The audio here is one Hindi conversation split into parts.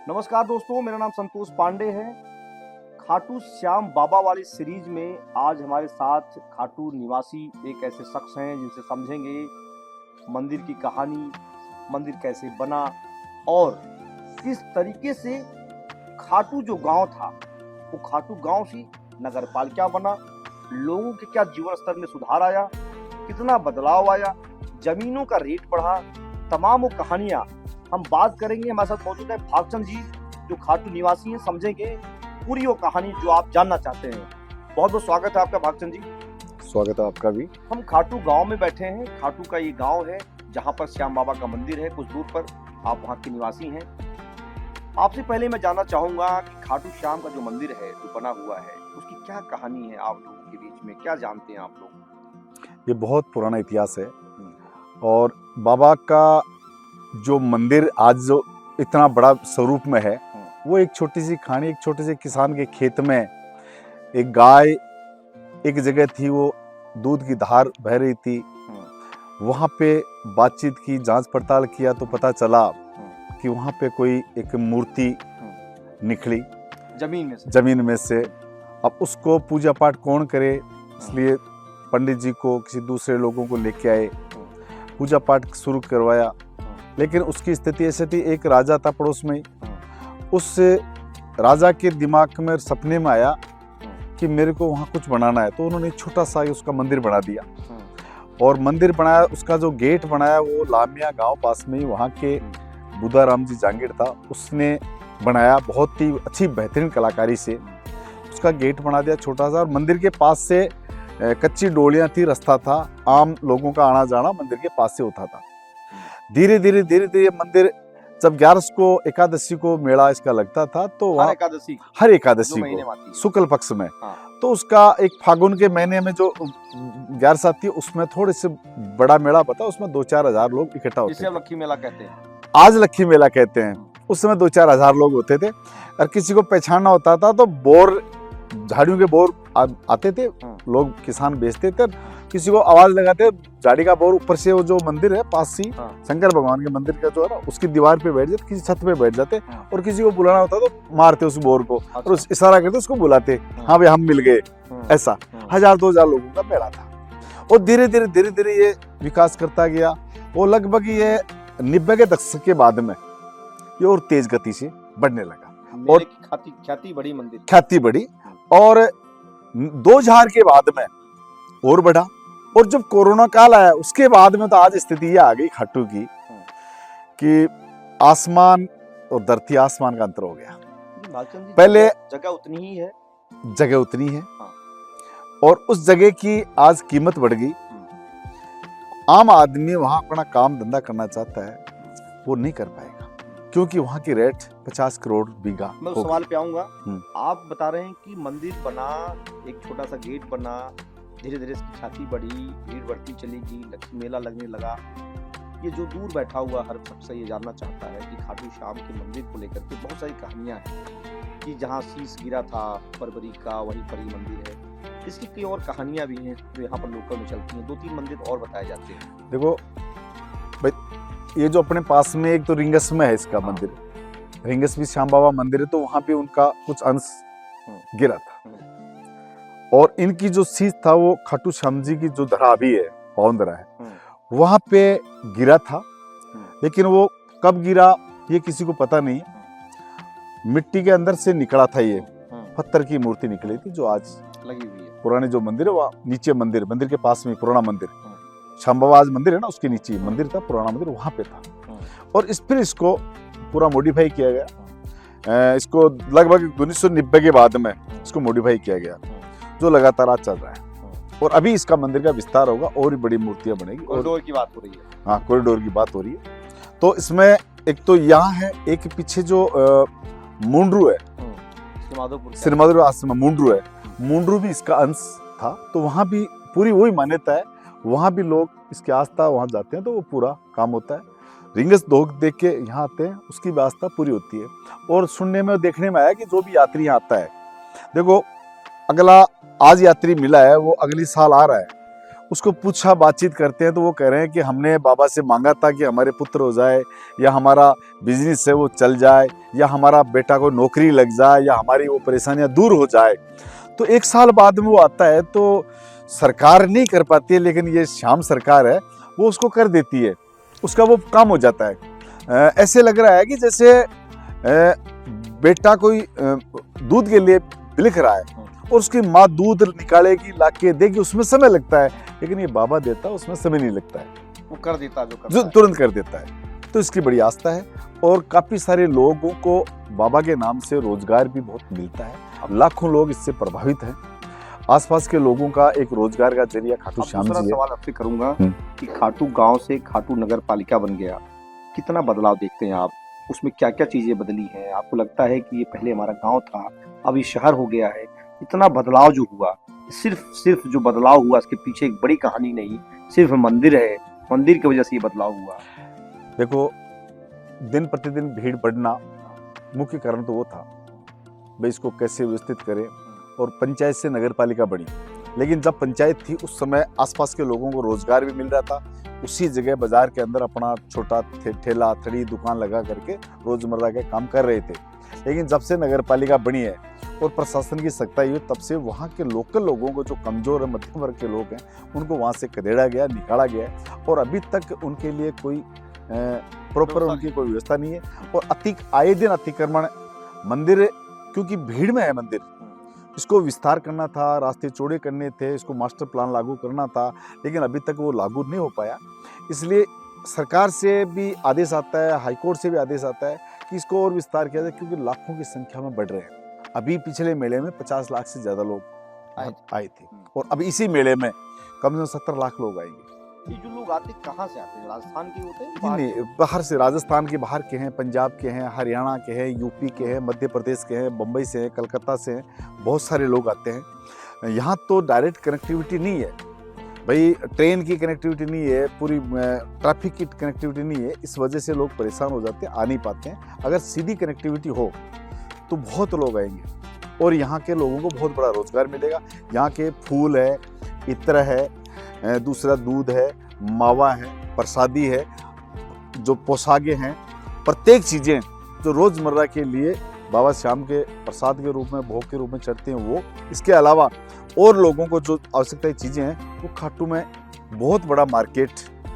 नमस्कार दोस्तों, मेरा नाम संतोष पांडे है। खाटू श्याम बाबा वाली सीरीज में आज हमारे साथ खाटू निवासी एक ऐसे शख्स हैं जिनसे समझेंगे मंदिर की कहानी, मंदिर कैसे बना और किस तरीके से खाटू जो गांव था वो खाटू गांव से नगर पालिका बना, लोगों के क्या जीवन स्तर में सुधार आया, कितना बदलाव आया, जमीनों का रेट बढ़ा, तमाम वो कहानियां हम बात करेंगे। हमारे साथ मौजूद है भागचंद जी जो खाटू निवासी हैं, समझेंगे पूरी वो कहानी जो आप जानना चाहते हैं। बहुत बहुत स्वागत है आपका भागचंद जी। स्वागत है आपका भी। हम खाटू गांव में बैठे हैं। खाटू का ये गांव है जहां पर श्याम बाबा का मंदिर है, कुछ दूर पर। आप वहां के निवासी हैं। आपसे पहले मैं जानना चाहूंगा कि खाटू श्याम का जो मंदिर है जो बना हुआ है उसकी क्या कहानी है, आप लोगों के बीच में क्या जानते हैं आप लोग? ये बहुत पुराना इतिहास है और बाबा का जो मंदिर आज जो इतना बड़ा स्वरूप में है वो एक छोटी सी कहानी, एक छोटे से किसान के खेत में एक गाय एक जगह थी, वो दूध की धार बह रही थी। वहाँ पे बातचीत की, जांच पड़ताल किया तो पता चला कि वहाँ पे कोई एक मूर्ति निकली जमीन में से। अब उसको पूजा पाठ कौन करे, इसलिए पंडित जी को किसी दूसरे लोगों को लेके आए, पूजा पाठ शुरू करवाया। लेकिन उसकी स्थिति ऐसी थी, एक राजा था पड़ोस में, उस राजा के दिमाग में सपने में आया कि मेरे को वहाँ कुछ बनाना है, तो उन्होंने छोटा सा उसका मंदिर बना दिया। और मंदिर बनाया, उसका जो गेट बनाया वो लामिया गांव पास में ही वहाँ के बुद्धा राम जी जांगीर था, उसने बनाया बहुत ही अच्छी बेहतरीन कलाकारी से। उसका गेट बना दिया छोटा सा, और मंदिर के पास से कच्ची डोलियां थी, रास्ता था, आम लोगों का आना जाना मंदिर के पास से होता था। धीरे धीरे मंदिर, जब 11 को एकादशी को मेला इसका लगता था, तो हर एकादशी को शुक्ल पक्ष में, तो उसका एक फागुन के महीने में जो 11 थी उसमें थोड़े से बड़ा मेला बता, उसमें 2-4 हजार लोग इकट्ठा होते थे। लक्खी मेला कहते हैं, आज लक्खी मेला कहते हैं। उस समय 2-4 हजार लोग होते थे। और किसी को पहचानना होता था तो बोर, झाड़ियों के बोर आते थे, लोग किसान बेचते थे। किसी को आवाज लगाते, झाड़ी का बोर ऊपर से, वो जो मंदिर है पास ही शंकर भगवान के मंदिर का जो है ना, उसकी दीवार पे बैठ जाते, किसी छत पे बैठ जाते, और किसी को बुलाना होता तो मारते उस बोर को, और उस इशारा करते उसको बुलाते, हाँ भाई हम मिल गए। ऐसा 1000-2000 लोगों का मेला था। और धीरे धीरे ये विकास करता गया। वो लगभग ये 90 के दशक के बाद में ये और तेज गति से बढ़ने लगा, और ख्याति बढ़ी। और 2000 के बाद में और बढ़ा। और जब कोरोना काल आया उसके बाद में तो आज स्थिति ये आ गई खाटू की कि आसमान और धरती आसमान का अंतर हो गया। पहले जगह उतनी ही है, और उस जगह की आज कीमत बढ़ गई। आम आदमी वहां अपना काम धंधा करना चाहता है, वो नहीं कर पाएगा, क्योंकि वहां की रेट 50 करोड़ बीघा। मैं उस सवाल पे आऊंगा। आप बता रहे हैं कि मंदिर बना, एक छोटा सा गेट बना, धीरे धीरे इसकी ख्याति बढ़ी, भीड़ बढ़ती चलेगी, लक्ष्मी मेला लगने लगा। ये जो दूर बैठा हुआ हर शख्स ये जानना चाहता है कि खाटू श्याम के मंदिर को लेकर के बहुत सारी कहानियां हैं कि जहाँ शीश गिरा था फरवरी का, वहीं पर ही मंदिर है। इसकी कई और कहानियां भी हैं जो यहाँ पर लोकल में चलती हैं। 2-3 मंदिर और बताए जाते हैं। देखो भाई, ये जो अपने पास में एक तो रिंगस में है इसका मंदिर, रिंगस भी श्याम बाबा मंदिर है, तो वहां पे उनका कुछ अंश गिरा था। और इनकी जो शीश था वो खाटू श्याम जी की जो धरा भी है, पौंदरा है, वहां पे गिरा था। लेकिन वो कब गिरा ये किसी को पता नहीं। मिट्टी के अंदर से निकला था, ये पत्थर की मूर्ति निकली थी जो आज लगी हुई है। पुराने जो मंदिर है वहाँ नीचे मंदिर के पास में पुराना मंदिर, श्याम बाबा आज मंदिर है ना, उसके नीचे मंदिर था, पुराना मंदिर वहां पे था। और इस पर इसको पूरा मॉडिफाई किया गया। इसको लगभग 1990 के बाद में इसको मॉडिफाई किया गया, जो लगातार आज चल रहा है। और अभी इसका मंदिर का विस्तार होगा और भी बड़ी मूर्तियां बनेगी। कॉरिडोर की बात हो रही है। हाँ, कॉरिडोर की बात हो रही है। तो इसमें एक तो यहाँ है, एक पीछे जो मुंड्रू है, श्रीमाधोपुर आश्रम मुंड्रू है, मुंड्रू भी इसका अंश था। तो वहाँ भी पूरी वही मान्यता है, वहाँ भी लोग इसकी आस्था, वहाँ जाते हैं तो वो पूरा काम होता है। रिंगस दोग देख के यहाँ आते हैं, उसकी भी आस्था पूरी होती है। और सुनने में देखने में आया कि जो भी यात्री यहाँ आता है, देखो अगला आज यात्री मिला है वो अगली साल आ रहा है, उसको पूछा, बातचीत करते हैं तो वो कह रहे हैं कि हमने बाबा से मांगा था कि हमारे पुत्र हो जाए, या हमारा बिजनेस है वो चल जाए, या हमारा बेटा को नौकरी लग जाए, या हमारी वो परेशानियां दूर हो जाए। तो 1 साल बाद में वो आता है तो सरकार नहीं कर पाती है, लेकिन ये श्याम सरकार है वो उसको कर देती है, उसका वो काम हो जाता है। ऐसे लग रहा है कि जैसे बेटा कोई दूध के लिए बिलख रहा है और उसकी माँ दूध निकालेगी, लाके देगी, उसमें समय लगता है, लेकिन ये बाबा देता है उसमें समय नहीं लगता है, वो कर देता जो तुरंत कर देता है। तो इसकी बड़ी आस्था है और काफी सारे लोगों को बाबा के नाम से रोजगार भी बहुत मिलता है। लाखों लोग इससे प्रभावित हैं। आसपास के लोगों का एक रोजगार का जरिया खाटू श्याम जी है। सवाल आपसे करूंगा कि खाटू गांव से खाटू नगर पालिका बन गया, कितना बदलाव देखते हैं आप? उसमें क्या क्या चीजें बदली हैं? आपको लगता है कि ये पहले हमारा गांव था, अब ये शहर हो गया है? इतना बदलाव जो हुआ, सिर्फ जो बदलाव हुआ इसके पीछे एक बड़ी कहानी नहीं, सिर्फ मंदिर है, मंदिर की वजह से ये बदलाव हुआ। देखो, दिन प्रतिदिन भीड़ बढ़ना मुख्य कारण तो वो था, भाई इसको कैसे व्यवस्थित करें, और पंचायत से नगर पालिका बनी। लेकिन जब पंचायत थी उस समय आसपास के लोगों को रोजगार भी मिल रहा था, उसी जगह बाजार के अंदर अपना छोटा ठेला थड़ी दुकान लगा करके रोजमर्रा के काम कर रहे थे। लेकिन जब से नगर पालिका बनी है और प्रशासन की सख्ताई हुई, तब से वहाँ के लोकल लोगों को, जो कमजोर और मध्यम वर्ग के लोग हैं, उनको वहाँ से खदेड़ा गया, निकाला गया, और अभी तक उनके लिए कोई प्रॉपर उनकी कोई व्यवस्था नहीं है। और आए दिन अतिक्रमण, मंदिर क्योंकि भीड़ में है मंदिर, इसको विस्तार करना था, रास्ते चौड़े करने थे, इसको मास्टर प्लान लागू करना था, लेकिन अभी तक वो लागू नहीं हो पाया। इसलिए सरकार से भी आदेश आता है, हाईकोर्ट से भी आदेश आता है कि इसको और विस्तार किया जाए, क्योंकि लाखों की संख्या में बढ़ रहे हैं। अभी पिछले मेले में 50 लाख से ज्यादा लोग आए थे, और अब इसी मेले में कम से कम 70 लाख लोग आएंगे। ये जो लोग आते कहाँ से आते हैं? राजस्थान के होते हैं? नहीं, बाहर से, राजस्थान के बाहर के हैं, पंजाब के हैं, हरियाणा के हैं, यूपी के हैं, मध्य प्रदेश के हैं, बम्बई से हैं, कलकत्ता से हैं, बहुत सारे लोग आते हैं। यहाँ तो डायरेक्ट कनेक्टिविटी नहीं है भाई, ट्रेन की कनेक्टिविटी नहीं है, पूरी ट्रैफिक की कनेक्टिविटी नहीं है, इस वजह से लोग परेशान हो जाते हैं, आ नहीं पाते हैं। अगर सीधी कनेक्टिविटी हो तो बहुत लोग आएंगे और यहाँ के लोगों को बहुत बड़ा रोजगार मिलेगा। यहाँ के फूल है, इत्र है, दूसरा दूध है, मावा है, प्रसादी है, जो पोशाकें हैं, प्रत्येक चीज़ें जो रोज़मर्रा के लिए बाबा श्याम के प्रसाद के रूप में, भोग के रूप में चढ़ती हैं, वो। इसके अलावा और लोगों को जो आवश्यकता चीज़ें हैं, वो खाटू में बहुत बड़ा मार्केट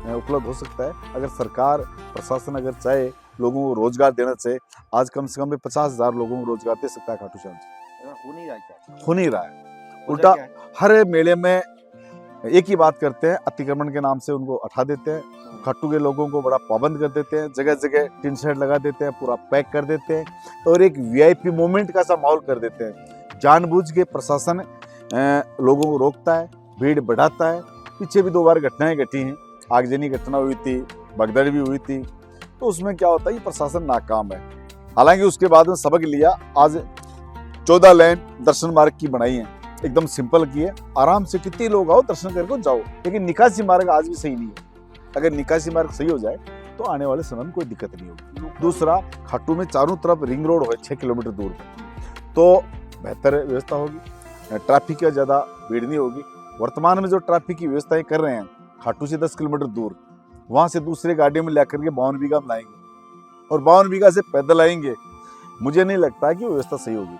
उपलब्ध हो सकता है। अगर सरकार, प्रशासन अगर चाहे, लोगों को रोजगार देना चाहे, आज कम से कम 50,000 लोगों को रोजगार दे सकता है खाटू श्याम जी। हो नहीं रहा है? हो नहीं रहा है। उल्टा हर मेले में एक ही बात करते हैं, अतिक्रमण के नाम से उनको हटा देते हैं, खाटू के लोगों को बड़ा पाबंद कर देते हैं, जगह जगह टिन शेड लगा देते हैं, पूरा पैक कर देते हैं, और एक वीआईपी मूवमेंट का सा माहौल कर देते हैं। जानबूझ के प्रशासन लोगों को रोकता है, भीड़ बढ़ाता है। पीछे भी 2 बार घटनाएं घटी हैं, आगजनी घटना हुई थी, भगदड़ भी हुई थी, तो उसमें क्या होता है, ये प्रशासन नाकाम है। हालांकि उसके बाद में सबक लिया, आज 14 लेन दर्शन मार्ग की बनाई है, एकदम सिंपल की है, आराम से कितने लोग आओ, दर्शन करके जाओ। लेकिन निकासी मार्ग आज भी सही नहीं है। अगर निकासी मार्ग सही हो जाए तो आने वाले समय में कोई दिक्कत नहीं होगी। दूसरा, खाटू में चारों तरफ रिंग रोड हो 6 किलोमीटर दूर, तो बेहतर व्यवस्था होगी, ट्रैफिक की ज़्यादा भीड़ नहीं होगी। वर्तमान में जो ट्रैफिक की व्यवस्थाएं कर रहे हैं, खाटू से 10 किलोमीटर दूर, वहाँ से दूसरे गाड़ी में लेकर के 52 बीघा में लाएंगे और 52 बीघा से पैदल आएंगे। मुझे नहीं लगता कि व्यवस्था सही होगी,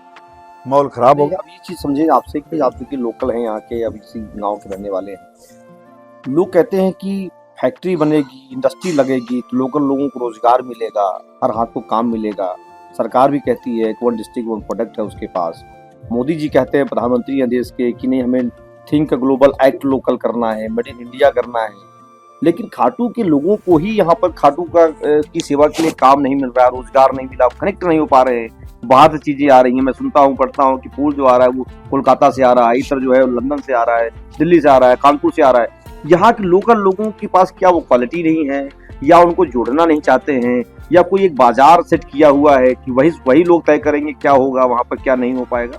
माहौल खराब होगा। अब ये चीज समझे आपसे कि आप क्योंकि लोकल हैं, यहाँ के, अब इसी गांव के रहने वाले हैं, लोग कहते हैं कि फैक्ट्री बनेगी, इंडस्ट्री लगेगी तो लोकल लोगों को रोजगार मिलेगा, हर हाथ को काम मिलेगा। सरकार भी कहती है कि 1 डिस्ट्रिक्ट 1 प्रोडक्ट है उसके पास। मोदी जी कहते हैं, प्रधानमंत्री हैं देश के, कि नहीं हमें थिंक ग्लोबल एक्ट लोकल करना है, मेड इन इंडिया करना है। लेकिन खाटू के लोगों को ही यहाँ पर खाटू की सेवा के लिए काम नहीं मिल रहा, रोजगार नहीं मिला, कनेक्ट नहीं हो पा रहे हैं। बाहर से चीजें आ रही हैं, मैं सुनता हूँ, पढ़ता हूँ कि फूल जो आ रहा है वो कोलकाता से आ रहा है, इतर जो है लंदन से आ रहा है, दिल्ली से आ रहा है, कानपुर से आ रहा है। यहाँ के लोकल लोगों के पास क्या वो क्वालिटी नहीं है, या उनको जोड़ना नहीं चाहते हैं, या कोई एक बाजार सेट किया हुआ है कि वही लोग तय करेंगे क्या होगा वहाँ पर, क्या नहीं हो पाएगा?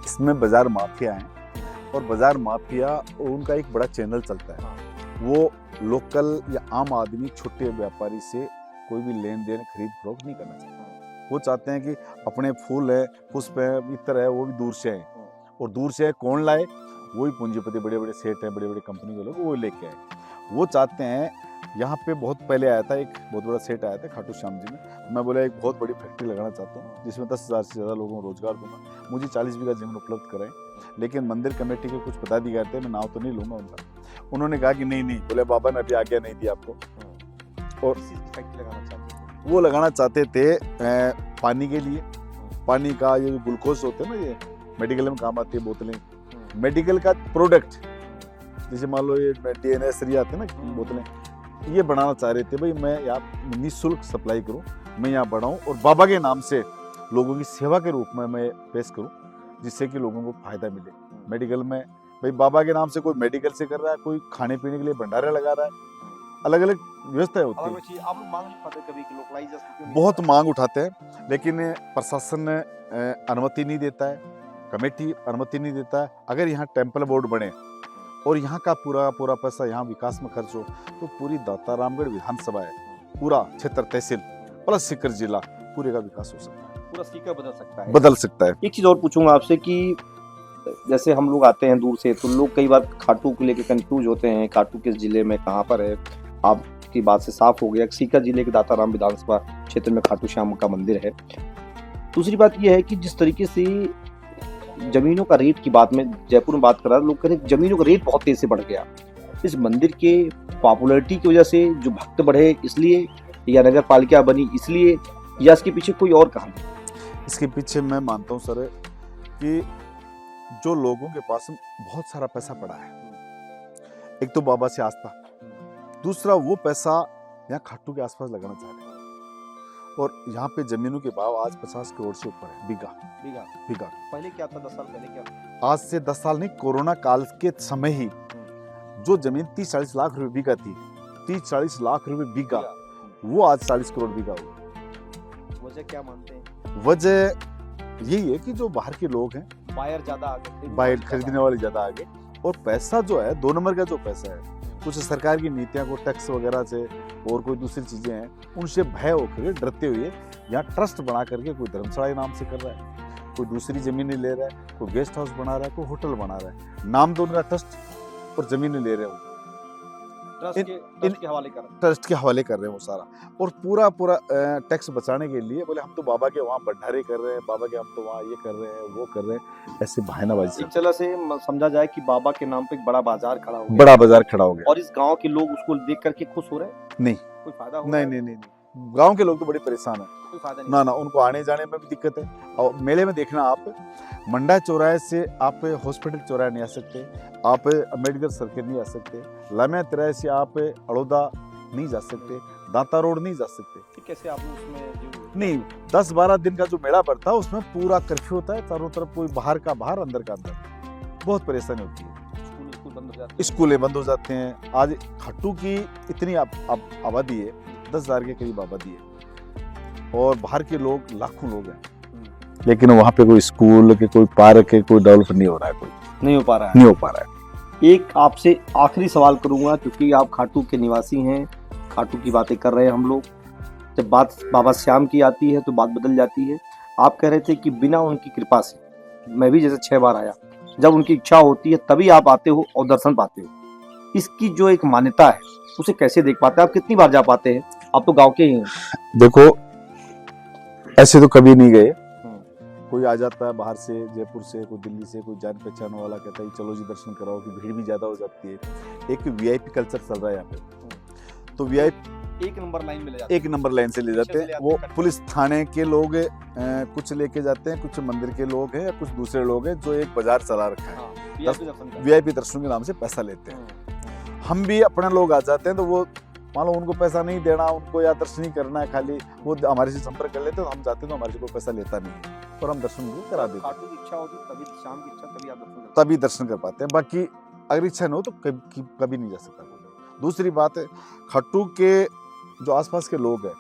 इसमें बाजार माफिया है, और बाजार माफिया उनका एक बड़ा चैनल चलता है। वो लोकल या आम आदमी, छोटे व्यापारी से कोई भी लेन देन, खरीद फरोख्त नहीं करना चाहता। वो चाहते हैं कि अपने फूल है, पुष्प है, इत्र है, वो भी दूर से है, और दूर से कौन लाए, वही पूंजीपति, बड़े बड़े सेठ हैं, बड़े बड़े कंपनी के लोग, वो लेके आए। वो चाहते हैं, यहाँ पे बहुत पहले आया था, एक बहुत बड़ा सेठ आया था खाटू श्याम जी में। मैं बोला एक बहुत बड़ी फैक्ट्री लगाना चाहता हूँ जिसमें 10,000 से ज़्यादा लोगों को रोजगार दूंगा, मुझे 40 बीघा जमीन उपलब्ध कराएं। लेकिन मंदिर कमेटी के कुछ पदाधिकारी थे, मैं नाम तो नहीं लूंगा उनका, उन्होंने कहा कि नहीं नहीं, बोले बाबा ने अभी आज्ञा नहीं दी आपको। और फैक्ट्री लगाना चाहते हैं, वो लगाना चाहते थे पानी के लिए, पानी का ये ग्लूकोज होते हैं ना, ये मेडिकल में काम आती है बोतलें, मेडिकल का प्रोडक्ट, जैसे मान लो ये DNS आते हैं ना बोतलें, ये बनाना चाह रहे थे। भाई मैं यहाँ निःशुल्क सप्लाई करूँ, मैं यहाँ बढ़ाऊँ और बाबा के नाम से लोगों की सेवा के रूप में मैं पेश करूँ, जिससे कि लोगों को फायदा मिले। मेडिकल में भाई बाबा के नाम से कोई मेडिकल से कर रहा है, कोई खाने पीने के लिए भंडारे लगा रहा है, अलग अलग व्यवस्थाएं होती है। आप लोग मांग नहीं पाते कभी कि लोकलाइजेशन क्यों नहीं? बहुत मांग उठाते हैं, लेकिन प्रशासन अनुमति नहीं देता है, कमेटी अनुमति नहीं देता है। अगर यहाँ टेम्पल बोर्ड बने और यहाँ का पूरा पूरा पैसा यहाँ विकास में खर्च हो, तो पूरी दाता रामगढ़ विधानसभा है, पूरा क्षेत्र तहसील प्लस सीकर जिला, पूरे का विकास हो सकता है, पूरा सीकर बदल सकता है। बदल सकता है। एक चीज और पूछूंगा आपसे कि जैसे हम लोग आते हैं दूर से, तो लोग कई बार खाटू को लेकर कंफ्यूज होते हैं, खाटू किस जिले में कहाँ पर है। आपकी बात से साफ हो गया, सीकर जिले के दाताराम विधानसभा क्षेत्र में खाटू श्याम का मंदिर है। दूसरी बात यह है कि जिस तरीके से जमीनों का रेट की बात में जयपुर में बात कर रहा है, लोग कह रहे हैं जमीनों का रेट बहुत तेजी से बढ़ गया। इस मंदिर के पॉपुलैरिटी की वजह से जो भक्त बढ़े इसलिए, या नगर पालिका बनी इसलिए, या इसके पीछे कोई और कहानी? इसके पीछे मैं मानता हूँ सर कि जो लोगों के पास बहुत सारा पैसा पड़ा है, एक तो बाबा से आस्था, दूसरा वो पैसा यहाँ खाटू के आसपास लगाना चाह रहे हैं। और यहाँ पे जमीनों के भाव आज 50 करोड़ से ऊपर है बीघा। बीघा पहले क्या था? 10 साल पहले क्या था? आज से 10 साल नहीं, कोरोना काल के समय ही जो जमीन 30-40 लाख रुपए बीघा थी, 30-40 लाख रुपए बीघा, वो आज 40 करोड़ बीघा हुआ। वजह क्या मानते हैं? वजह यही है कि जो बाहर के लोग हैं, बायर ज्यादा आ गए, बाहर खरीदने वाले ज्यादा आ गए, और पैसा जो है 2 नंबर का जो पैसा है, कुछ सरकार की नीतियां को टैक्स वगैरह से और कोई दूसरी चीजें हैं, उनसे भय होकर डरते हुए यहाँ ट्रस्ट बना करके कोई धर्मशाला के नाम से कर रहा है, कोई दूसरी जमीनें ले रहा है, कोई गेस्ट हाउस बना रहा है, कोई होटल बना रहा है, नाम तो उनका ट्रस्ट और जमीनें ले रहे हैं, ट्रस्ट के हवाले कर रहे हैं, ट्रस्ट के हवाले कर रहे हैं वो सारा, और पूरा पूरा टैक्स बचाने के लिए बोले हम तो बाबा के वहाँ भंडारे कर रहे हैं, बाबा के हम तो वहाँ ये कर रहे हैं, वो कर रहे हैं, ऐसे बहानाबाजी। एक तरह से समझा जाए कि बाबा के नाम पे एक बड़ा बाजार खड़ा हो गया, बड़ा बाजार खड़ा हो गया, और इस गांव के लोग उसको देख करके खुश हो रहे हैं। नहीं, कोई फायदा हो नहीं, नहीं, नहीं, गांव के लोग तो बड़े परेशान है, कोई फायदा नहीं, ना ना, उनको आने जाने में भी दिक्कत है। और मेले में देखना आप, मंडा चौराहे से आप हॉस्पिटल चौराहे नहीं आ सकते, आप मेडिकल सर्किट नहीं आ सकते, लामिया तिराहे से आप अड़ोदा नहीं जा सकते, दाता रोड नहीं जा सकते। कैसे आप उसमें नहीं, 10-12 दिन का जो मेला पड़ता है उसमें पूरा कर्फ्यू होता है, चारों तरफ कोई बाहर का बाहर, अंदर का अंदर, बहुत परेशानी होती है, स्कूल बंद हो जाते हैं, स्कूलें बंद हो जाते हैं। आज खाटू की इतनी आबादी है, 10,000 के करीब आबादी है, और बाहर के लोग लाखों लोग हैं, लेकिन वहाँ पे कोई स्कूल के, कोई पार्क के, कोई डेवलप नहीं हो रहा है, कोई नहीं हो पा रहा है, नहीं हो पा रहा है। एक आपसे आखिरी सवाल करूंगा, क्योंकि आप खाटू के निवासी हैं, खाटू की बातें कर रहे हैं हम लोग, जब बात बाबा श्याम की आती है तो बात बदल जाती है। आप कह रहे थे कि बिना उनकी कृपा से, मैं भी जैसे 6 बार आया, जब उनकी इच्छा होती है तभी आप आते हो और दर्शन पाते हो, इसकी जो एक मान्यता है उसे कैसे देख पाते हैं? आप कितनी बार जा पाते हैं? आप तो गांव के ही हैं। देखो, ऐसे तो कभी नहीं गए, कोई आ जाता है बाहर से, जयपुर से, कोई दिल्ली से, कोई जान पहचान वाला कहता है चलो जी दर्शन कराओ, कि भीड़ भी ज्यादा हो जाती है। एक VIP कल्चर चल रहा है यहाँ पे, तो VIP एक नंबर लाइन में ले जाते हैं, 1 नंबर लाइन से ले जाते हैं। वो पुलिस थाने के लोग कुछ लेके जाते हैं, कुछ मंदिर के लोग हैं, या कुछ दूसरे लोग हैं जो एक बाजार चला रखा है, VIP दर्शन के नाम से पैसा लेते हैं। हम भी अपने लोग आ जाते हैं, तो वो मान लो उनको पैसा नहीं देना, उनको या दर्शन ही करना है, खाली वो हमारे से संपर्क कर लेते हैं, तो हम जाते हैं तो हमारे से कोई पैसा लेता नहीं है, और हम दर्शन को करा देते हैं। खाटू की इच्छा होती तभी, शाम की इच्छा तभी आप दर्शन करते हैं, तभी दर्शन कर पाते हैं, बाकी अगर इच्छा न हो तो कभी नहीं जा सकता। दूसरी बात है, खाटू के जो आसपास के लोग हैं,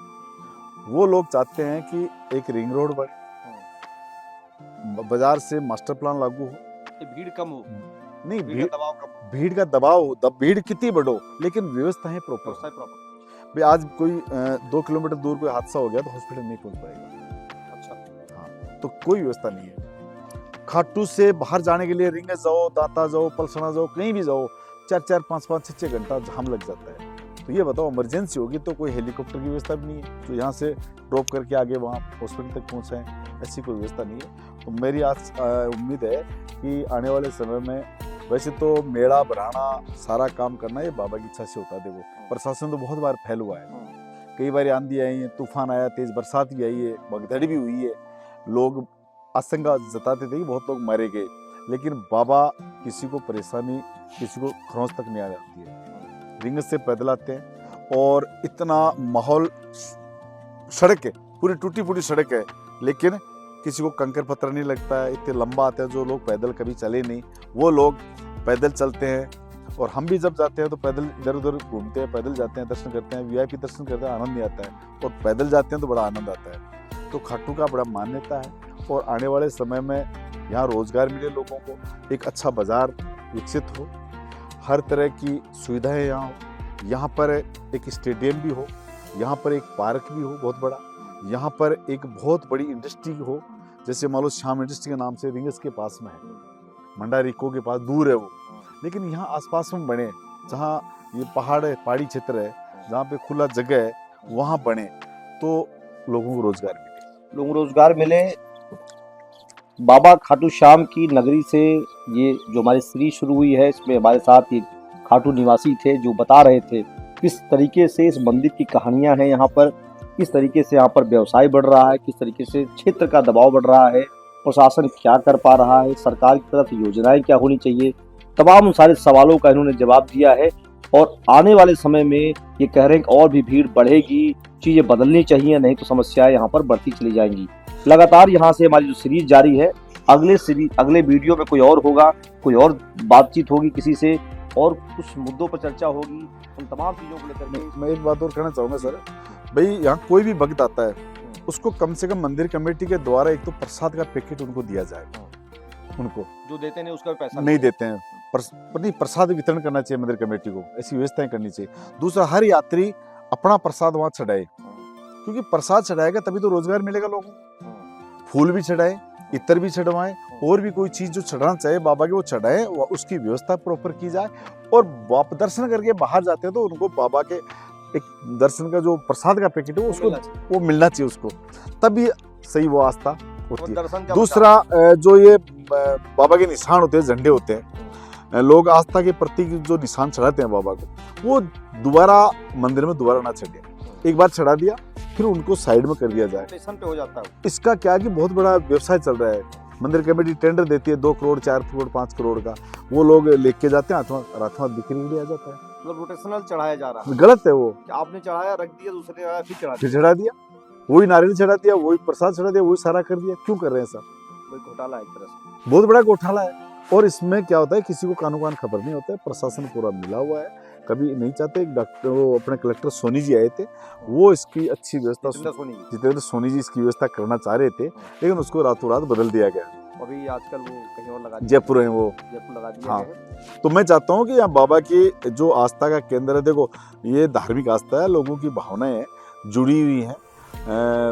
वो लोग चाहते हैं कि एक रिंग रोड बने, बाजार से मास्टर प्लान लागू हो, भीड़ कम हो, नहीं भीड़ का दबाव कम, भीड़ का दबाव हो, भीड़ कितनी बढ़ो, लेकिन व्यवस्थाएं प्रॉपर। भाई आज कोई 2 किलोमीटर दूर कोई हादसा हो गया तो हॉस्पिटल नहीं पहुंच पाएगा, अच्छा, हाँ, तो कोई व्यवस्था नहीं है। खाटू से बाहर जाने के लिए रिंगस जाओ, दाता जाओ, पलसना जाओ, कहीं भी जाओ 4-4, 5-5, 6-6 घंटा जाम लग जाता है। तो ये बताओ इमरजेंसी होगी तो कोई हेलीकॉप्टर की व्यवस्था भी नहीं है जो यहाँ से ड्रॉप करके आगे वहाँ हॉस्पिटल तक पहुँचाएं, ऐसी कोई व्यवस्था नहीं है। तो मेरी आज उम्मीद है कि आने वाले समय में, वैसे तो मेला बनाना सारा काम करना ये बाबा की इच्छा से होता है। देखो प्रशासन तो बहुत बार फैल हुआ है, कई बार आंधी आई है, तूफान आया, तेज बरसात भी आई है, भगदड़ भी हुई है, लोग आशंका जताते थे कि बहुत लोग मारे गए, लेकिन बाबा किसी को परेशानी, किसी को खरोंच तक नहीं आ जाती है। रिंगस से पैदल आते हैं और इतना माहौल, सड़क है पूरी टूटी फूटी सड़क है, लेकिन किसी को कंकर पत्थर नहीं लगता है। इतने लंबा आते हैं, जो लोग पैदल कभी चले नहीं वो लोग पैदल चलते हैं। और हम भी जब जाते हैं तो पैदल इधर उधर घूमते हैं, पैदल जाते हैं, दर्शन करते हैं, वीआईपी दर्शन करते हैं, आनंद नहीं आता है। और पैदल जाते हैं तो बड़ा आनंद आता है। तो खाटू का बड़ा मान्यता है और आने वाले समय में यहाँ रोजगार मिले लोगों को, एक अच्छा बाजार विकसित हो, हर तरह की सुविधाएं यहाँ हो, यहाँ पर एक स्टेडियम भी हो, यहाँ पर एक पार्क भी हो बहुत बड़ा, यहाँ पर एक बहुत बड़ी इंडस्ट्री हो, जैसे मान लो श्याम इंडस्ट्री के नाम से रिंगस के पास में है, मंडारिको के पास दूर है वो, लेकिन यहाँ आसपास में बने, जहाँ ये पहाड़ है, पहाड़ी क्षेत्र है, जहाँ पे खुला जगह है, वहाँ बने तो लोगों को रोजगार मिले। लोगों को रोजगार मिले। बाबा खाटू श्याम की नगरी से ये जो हमारी सीरीज शुरू हुई है, इसमें हमारे साथ ये खाटू निवासी थे जो बता रहे थे किस तरीके से इस मंदिर की कहानियां हैं यहाँ पर, किस तरीके से यहाँ पर व्यवसाय बढ़ रहा है, किस तरीके से क्षेत्र का दबाव बढ़ रहा है, प्रशासन क्या कर पा रहा है, सरकार की तरफ योजनाएं क्या होनी चाहिए, तमाम सारे सवालों का इन्होंने जवाब दिया है। और आने वाले समय में ये कह रहे हैं कि और भी भीड़ बढ़ेगी, चीजें बदलनी चाहिए, नहीं तो समस्याएं यहाँ पर बढ़ती चली जाएंगी। लगातार यहाँ से हमारी जो सीरीज जारी है, अगले वीडियो में कोई और होगा, कोई और बातचीत होगी किसी से, और कुछ मुद्दों पर चर्चा होगी, उन तमाम चीजों को लेकर। मैं एक बात और कहना चाहूंगा सर, भाई यहाँ कोई भी भक्त आता है उसको कम से कम मंदिर कमेटी के द्वारा एक तो प्रसाद का पैकेट उनको दिया जाए, उनको जो देते हैं उसका पैसा नहीं देते हैं, नहीं प्रसाद वितरण करना चाहिए मंदिर कमेटी को, ऐसी व्यवस्थाएं करनी चाहिए। दूसरा, हर यात्री अपना प्रसाद वहां चढ़ाए, क्योंकि प्रसाद चढ़ाएगा तभी तो रोजगार मिलेगा लोगों को। फूल भी चढ़ाए, इत्र भी चढ़वाएं, और भी कोई चीज जो चढ़ाना चाहिए बाबा के वो चढ़ाए, उसकी व्यवस्था प्रॉपर की जाए। और बाप दर्शन करके बाहर जाते हैं तो उनको बाबा के एक दर्शन का जो प्रसाद का पैकेट है उसको वो मिलना चाहिए उसको, तभी सही वो आस्था होती है। दूसरा, जो ये बाबा के निशान होते हैं, झंडे होते हैं, लोग आस्था के प्रतीक जो निशान चढ़ाते हैं बाबा को, वो दोबारा मंदिर में दोबारा ना चढ़े, एक बार चढ़ा दिया फिर उनको साइड में कर दिया जाए, स्टेशन पे हो जाता है। इसका क्या कि बहुत बड़ा व्यवसाय चल रहा है। मंदिर कमेटी टेंडर देती है 2 करोड़, 4 करोड़, 5 करोड़ का, वो लोग लेके जाते हैं, रातों रात बिक्री आ जाता है। मतलब रोटेशनल चढ़ाया जा रहा है, गलत है वो। आपने चढ़ाया, रख दिया, दूसरे ने आया, फिर चढ़ा दिया, वही नारियल चढ़ा दिया, वही प्रसाद चढ़ा दिया, वही सारा कर दिया। क्यों कर रहे हैं सर? कोई घोटाला है एक तरह से, बहुत बड़ा घोटाला है। और इसमें क्या होता है, किसी को कानून खबर नहीं होता है, प्रशासन पूरा मिला हुआ है, कभी नहीं चाहते। एक डॉक्टर, वो अपने कलेक्टर सोनी जी आए थे, वो इसकी अच्छी व्यवस्था, जितेंद्र सोनी जी इसकी व्यवस्था करना चाह रहे थे, लेकिन उसको रातों रात बदल दिया गया। अभी आजकल वो कहीं और लगा, जयपुर है वो, जयपुर लगा दिया। हाँ, तो मैं चाहता हूँ कि यहाँ बाबा की जो आस्था का केंद्र है, देखो ये धार्मिक आस्था है, लोगों की भावनाएं जुड़ी हुई हैं,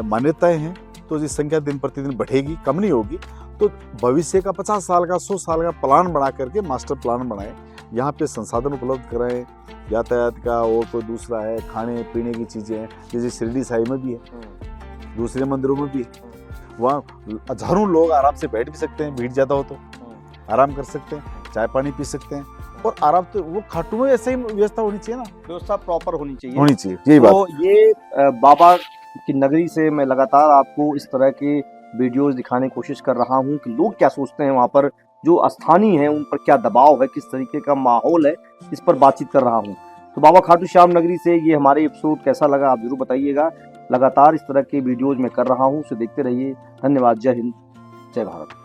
मान्यताएं हैं, तो ये संख्या दिन प्रतिदिन बढ़ेगी, कम नहीं होगी। तो भविष्य का 50 साल का, 100 साल का प्लान बना करके, मास्टर प्लान बनाएं, यहाँ पे संसाधन उपलब्ध कराएं, यातायात का, और कोई दूसरा है, खाने पीने की चीजें हैं, जैसे शिरडी साई में भी है, दूसरे मंदिरों में भी है, वहाँ हजारों लोग आराम से बैठ भी सकते हैं, भीड़ ज्यादा हो तो आराम कर सकते हैं, चाय पानी पी सकते हैं, और आराम तो वो खाटू में ऐसे ही व्यवस्था होनी चाहिए ना, व्यवस्था प्रॉपर होनी चाहिए, यही बात। तो ये बाबा की नगरी से मैं लगातार आपको इस तरह के वीडियोस दिखाने की कोशिश कर रहा हूँ कि लोग क्या सोचते हैं, वहाँ पर जो स्थानीय हैं उन पर क्या दबाव है, किस तरीके का माहौल है, इस पर बातचीत कर रहा हूँ। तो बाबा खाटू श्याम नगरी से ये हमारे एपिसोड कैसा लगा आप जरूर बताइएगा। लगातार इस तरह के वीडियोज मैं कर रहा हूँ, उसे देखते रहिए। धन्यवाद। जय हिंद, जय भारत।